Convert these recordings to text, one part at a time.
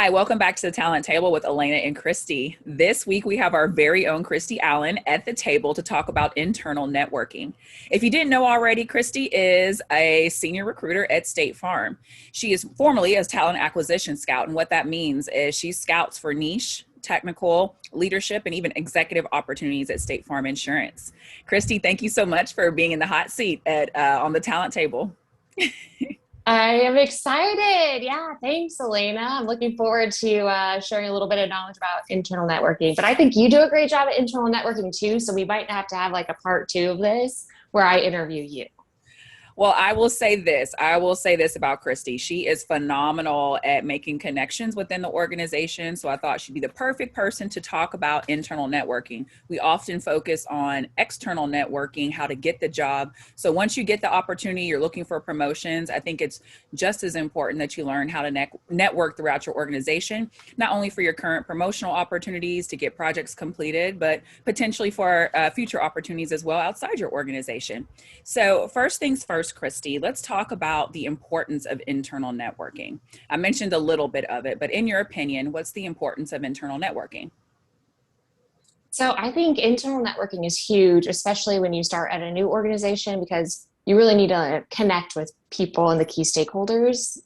Hi, welcome back to the Talent Table with Alaina and Christie. This week we have our very own Christie Allen at the table to talk about internal networking. If you didn't know already, Christie is a senior recruiter at State Farm. She is formerly a talent acquisition scout, and what that means is she scouts for niche, technical, leadership, and even executive opportunities at State Farm Insurance. Christie, thank you so much for being in the hot seat at on the Talent Table. I am excited. Yeah, thanks, Elena. I'm looking forward to sharing a little bit of knowledge about internal networking. But I think you do a great job at internal networking too. So we might have to have like a part two of this where I interview you. Well, I will say this. I will say this about Christie. She is phenomenal at making connections within the organization. So I thought she'd be the perfect person to talk about internal networking. We often focus on external networking, how to get the job. So once you get the opportunity, you're looking for promotions, I think it's just as important that you learn how to network throughout your organization, not only for your current promotional opportunities to get projects completed, but potentially for future opportunities as well outside your organization. So first things first, Christie, let's talk about the importance of internal networking. I mentioned a little bit of it, but in your opinion, what's the importance of internal networking? So I think internal networking is huge, especially when you start at a new organization, because you really need to connect with people and the key stakeholders.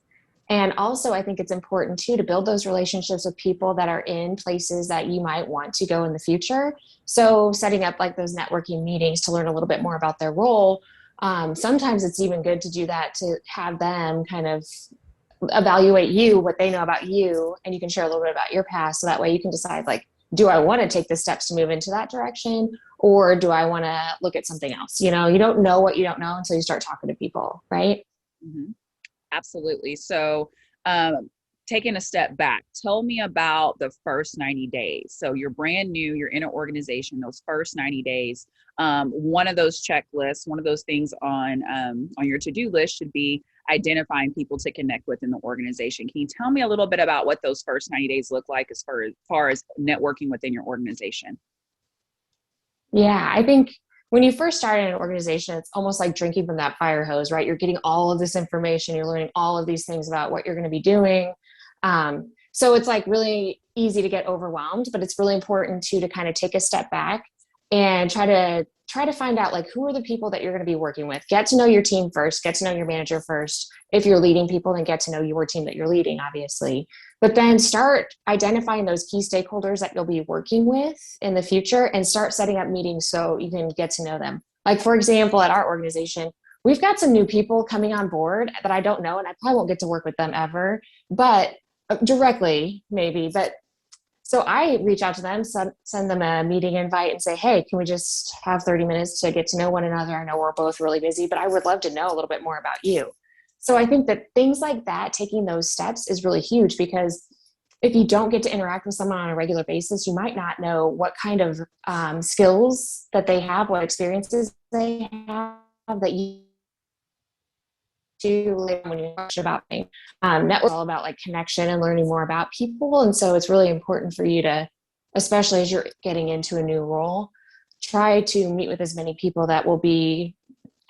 And also, I think it's important too to build those relationships with people that are in places that you might want to go in the future. So, setting up like those networking meetings to learn a little bit more about their role. Sometimes it's even good to do that to have them kind of evaluate you, what they know about you, and you can share a little bit about your past. So that way you can decide, like, do I want to take the steps to move into that direction, or do I want to look at something else? You don't know what you don't know until you start talking to people, right? Mhm. Absolutely. So, um, taking a step back, tell me about the first 90 days. So you're brand new, you're in an organization, those first 90 days. One of those checklists, one of those things on your to-do list should be identifying people to connect with in the organization. Can you tell me a little bit about what those first 90 days look like as far as networking within your organization? Yeah, I think when you first start in an organization, it's almost like drinking from that fire hose, right? You're getting all of this information, you're learning all of these things about what you're going to be doing. So it's like really easy to get overwhelmed, but it's really important too to kind of take a step back and try to find out, like, who are the people that you're going to be working with. Get to know your team first, get to know your manager first. If you're leading people, then get to know your team that you're leading, obviously. But then start identifying those key stakeholders that you'll be working with in the future and start setting up meetings so you can get to know them. Like, for example, at our organization, we've got some new people coming on board that I don't know, and I probably won't get to work with them ever, but directly maybe. But so I reach out to them, send them a meeting invite and say, hey, can we just have 30 minutes to get to know one another? I know we're both really busy, but I would love to know a little bit more about you. So I think that things like that, taking those steps is really huge, because if you don't get to interact with someone on a regular basis, you might not know what kind of skills that they have, what experiences they have that you do when you talk about things. Network is all about like connection and learning more about people. And so it's really important for you to, especially as you're getting into a new role, try to meet with as many people that will be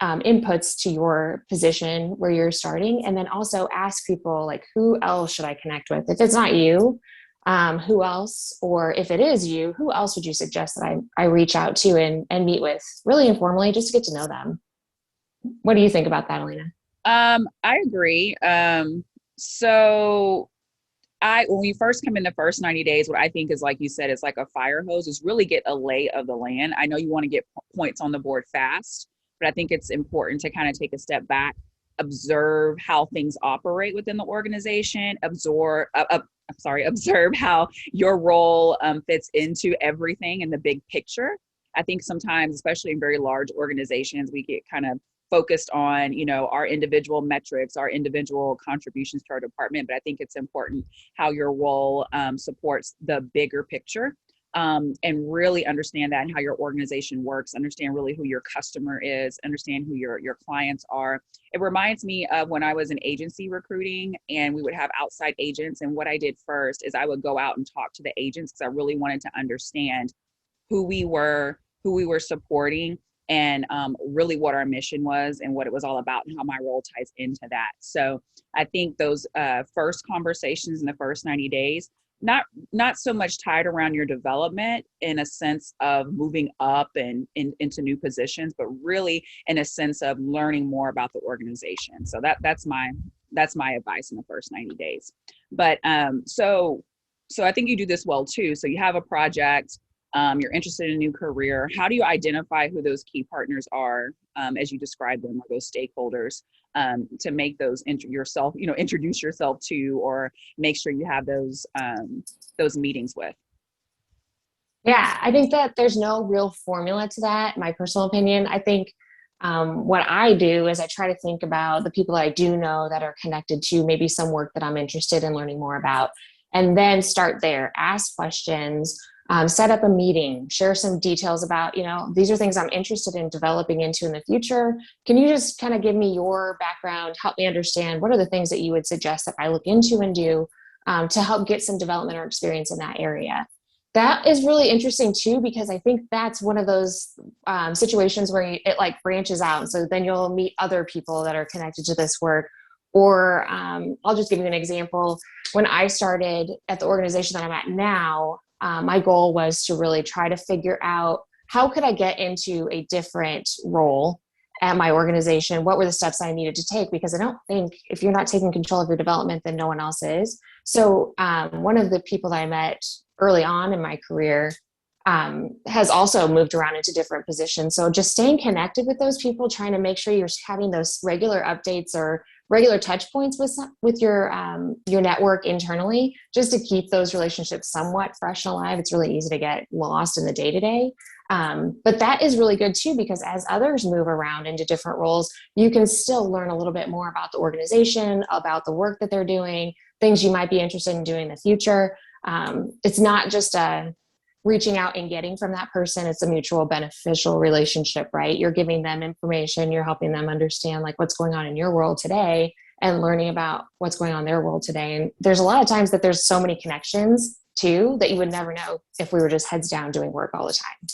inputs to your position where you're starting. And then also ask people, like, who else should I connect with? If it's not you, who else? Or if it is you, who else would you suggest that I reach out to and meet with really informally, just to get to know them? What do you think about that, Elena? I agree. So when we first come in the first 90 days, what I think is, like you said, it's like a fire hose, is really get a lay of the land. I know you want to get points on the board fast, but I think it's important to kind of take a step back, observe how things operate within the organization, observe how your role fits into everything in the big picture. I think sometimes, especially in very large organizations, we get kind of focused on, our individual metrics, our individual contributions to our department. But I think it's important how your role supports the bigger picture, and really understand that, and how your organization works, understand really who your customer is, understand who your clients are. It reminds me of when I was in agency recruiting and we would have outside agents. And what I did first is I would go out and talk to the agents, because I really wanted to understand who we were supporting, and really what our mission was and what it was all about and how my role ties into that. So I think those first conversations in the first 90 days, not so much tied around your development in a sense of moving up and into new positions, but really in a sense of learning more about the organization. So that's my advice in the first 90 days. But so I think you do this well too. So you have a project, you're interested in a new career. How do you identify who those key partners are, as you describe them, or those stakeholders, to make those introduce yourself to, or make sure you have those meetings with? Yeah, I think that there's no real formula to that. My personal opinion, I think what I do is I try to think about the people that I do know that are connected to maybe some work that I'm interested in learning more about, and then start there, ask questions, set up a meeting, share some details about, these are things I'm interested in developing into in the future. Can you just kind of give me your background, help me understand what are the things that you would suggest that I look into and do to help get some development or experience in that area? That is really interesting too, because I think that's one of those situations where it like branches out. And so then you'll meet other people that are connected to this work. Or I'll just give you an example. When I started at the organization that I'm at now, my goal was to really try to figure out how could I get into a different role at my organization? What were the steps I needed to take? Because I don't think if you're not taking control of your development, then no one else is. So one of the people that I met early on in my career has also moved around into different positions. So just staying connected with those people, trying to make sure you're having those regular updates or regular touch points with your network internally, just to keep those relationships somewhat fresh and alive. It's really easy to get lost in the day-to-day. But that is really good too, because as others move around into different roles, you can still learn a little bit more about the organization, about the work that they're doing, things you might be interested in doing in the future. It's not just reaching out and getting from that person. It's a mutual beneficial relationship, right? You're giving them information, you're helping them understand like what's going on in your world today and learning about what's going on in their world today. And there's a lot of times that there's so many connections too that you would never know if we were just heads down doing work all the time.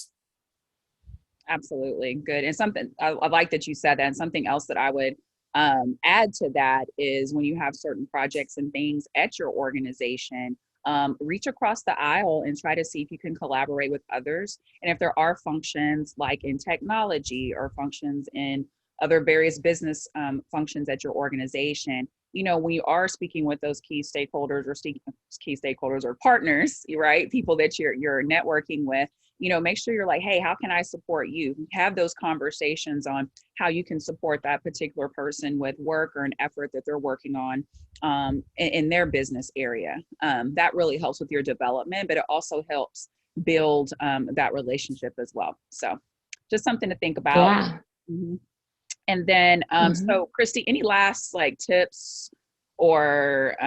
Absolutely. Good. And something I like that you said that, and something else that I would add to that is when you have certain projects and things at your organization, reach across the aisle and try to see if you can collaborate with others. And if there are functions like in technology or functions in other various business functions at your organization, when you are speaking with those key stakeholders or partners, right? People that you're networking with, make sure you're like, hey, how can I support you? Have those conversations on how you can support that particular person with work or an effort that they're working on in their business area. That really helps with your development, but it also helps build that relationship as well. So just something to think about. Yeah. Mm-hmm. And then, so Christie, any last tips or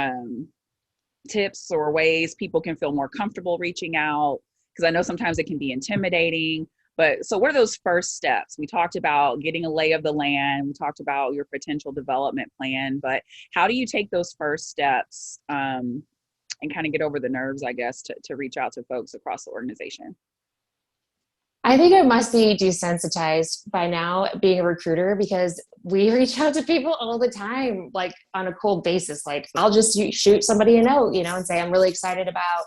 ways people can feel more comfortable reaching out? Because I know sometimes it can be intimidating, but so what are those first steps? We talked about getting a lay of the land. We talked about your potential development plan, but how do you take those first steps and kind of get over the nerves, I guess, to reach out to folks across the organization? I think I must be desensitized by now being a recruiter, because we reach out to people all the time, like on a cold basis. Like I'll just shoot somebody a note, and say, I'm really excited about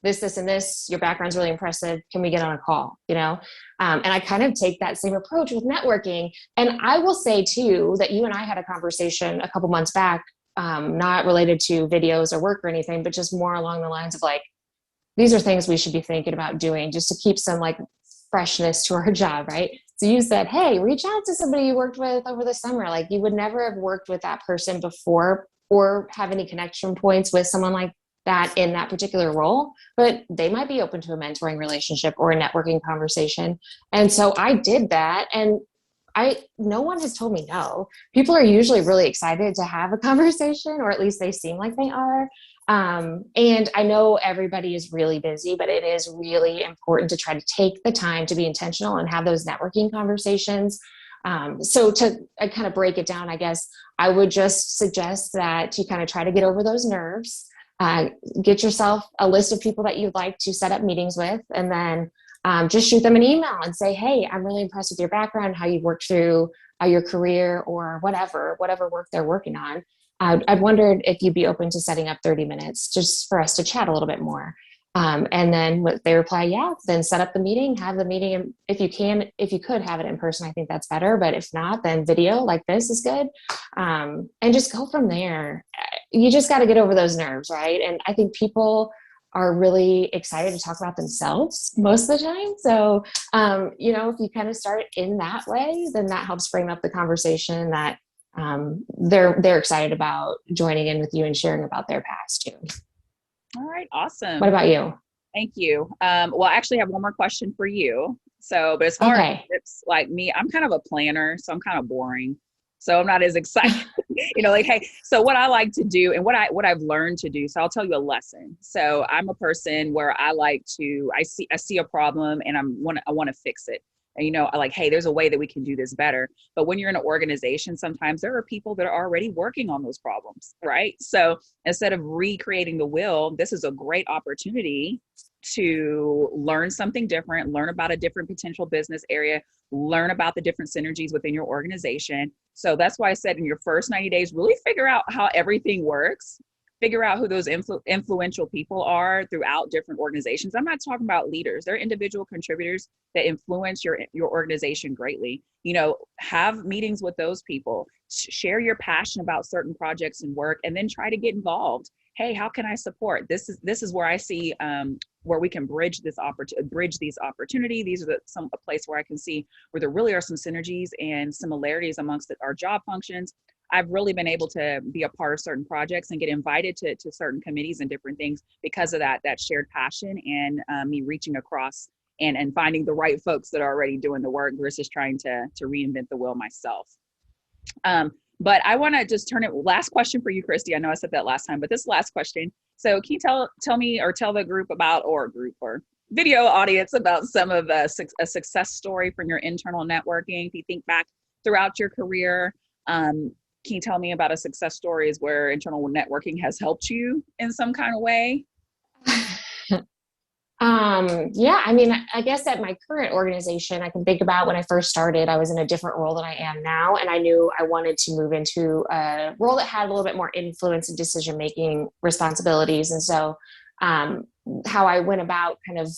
this, and this. Your background's really impressive. Can we get on a call? And I kind of take that same approach with networking. And I will say too, that you and I had a conversation a couple months back, not related to videos or work or anything, but just more along the lines of like, these are things we should be thinking about doing just to keep some like freshness to our job, right? So you said, hey, reach out to somebody you worked with over the summer. Like you would never have worked with that person before or have any connection points with someone like that in that particular role, but they might be open to a mentoring relationship or a networking conversation. And so I did that, and no one has told me no. People are usually really excited to have a conversation, or at least they seem like they are. And I know everybody is really busy, but it is really important to try to take the time to be intentional and have those networking conversations. So to kind of break it down, I guess I would just suggest that you kind of try to get over those nerves, get yourself a list of people that you'd like to set up meetings with, and then just shoot them an email and say, hey, I'm really impressed with your background, how you've worked through your career or whatever work they're working on. I'd wondered if you'd be open to setting up 30 minutes just for us to chat a little bit more. And then they reply, yeah, then set up the meeting, have the meeting. And if you could have it in person, I think that's better. But if not, then video like this is good. And just go from there. You just got to get over those nerves, right? And I think people are really excited to talk about themselves most of the time. So, if you kind of start in that way, then that helps frame up the conversation that they're excited about joining in with you and sharing about their past too. All right. Awesome. What about you? Thank you. Well, I actually have one more question for you. So, but as far as tips, like me, I'm kind of a planner, so I'm kind of boring. So I'm not as excited, hey, so what I like to do and what I've learned to do. So I'll tell you a lesson. So I'm a person where I see a problem and I want to fix it. And, I like, hey, there's a way that we can do this better. But when you're in an organization, sometimes there are people that are already working on those problems, right? So instead of recreating the wheel, this is a great opportunity to learn something different, learn about a different potential business area, learn about the different synergies within your organization. So that's why I said in your first 90 days, really figure out how everything works. Figure out who those influential people are throughout different organizations. I'm not talking about leaders. They're individual contributors that influence your organization greatly. Have meetings with those people, share your passion about certain projects and work, and then try to get involved. Hey, how can I support? This is where I see where we can bridge these opportunities. These are a place where I can see where there really are some synergies and similarities amongst our job functions. I've really been able to be a part of certain projects and get invited to certain committees and different things because of that shared passion and me reaching across and finding the right folks that are already doing the work versus trying to reinvent the wheel myself. But I want to just turn it, last question for you, Christy. I know I said that last time, but this last question. So can you tell me or tell the group or video audience about some of a success story from your internal networking? If you think back throughout your career, can you tell me about a success stories where internal networking has helped you in some kind of way? Yeah, I mean, I guess at my current organization, I can think about when I first started, I was in a different role than I am now. And I knew I wanted to move into a role that had a little bit more influence and decision-making responsibilities. And so how I went about kind of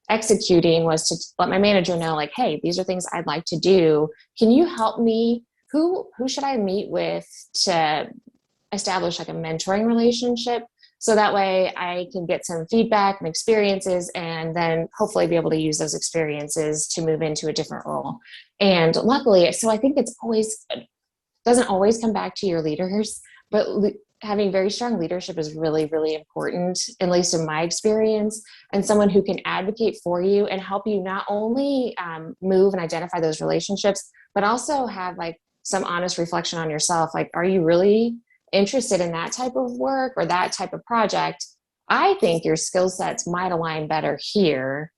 executing was to let my manager know, like, hey, these are things I'd like to do. Can you help me? Who should I meet with to establish like a mentoring relationship? So that way I can get some feedback and experiences and then hopefully be able to use those experiences to move into a different role. And luckily, so I think doesn't always come back to your leaders, but having very strong leadership is really, really important, at least in my experience, and someone who can advocate for you and help you not only move and identify those relationships, but also have like some honest reflection on yourself. Like, are you really interested in that type of work or that type of project? I think your skill sets might align better here.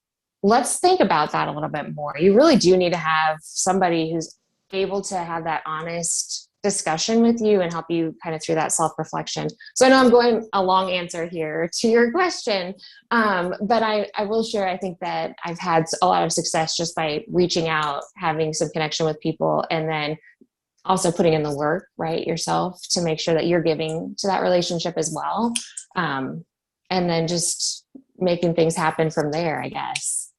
Let's think about that a little bit more. You really do need to have somebody who's able to have that honest discussion with you and help you kind of through that self-reflection. So I know I'm going a long answer here to your question, but I will share, I think that I've had a lot of success just by reaching out, having some connection with people, and then also putting in the work, right, yourself to make sure that you're giving to that relationship as well. And then just making things happen from there, I guess.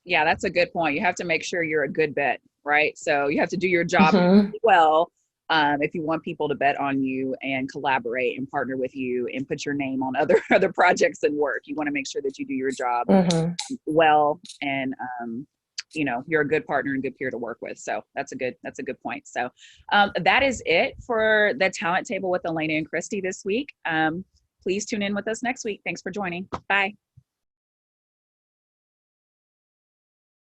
Yeah, that's a good point. You have to make sure you're a good bet, right? So you have to do your job well if you want people to bet on you and collaborate and partner with you and put your name on other projects and work. You want to make sure that you do your job well and you're a good partner and good peer to work with. So that's a good point. So that is it for the Talent Table with Alaina and Christie this week. Please tune in with us next week. Thanks for joining. Bye.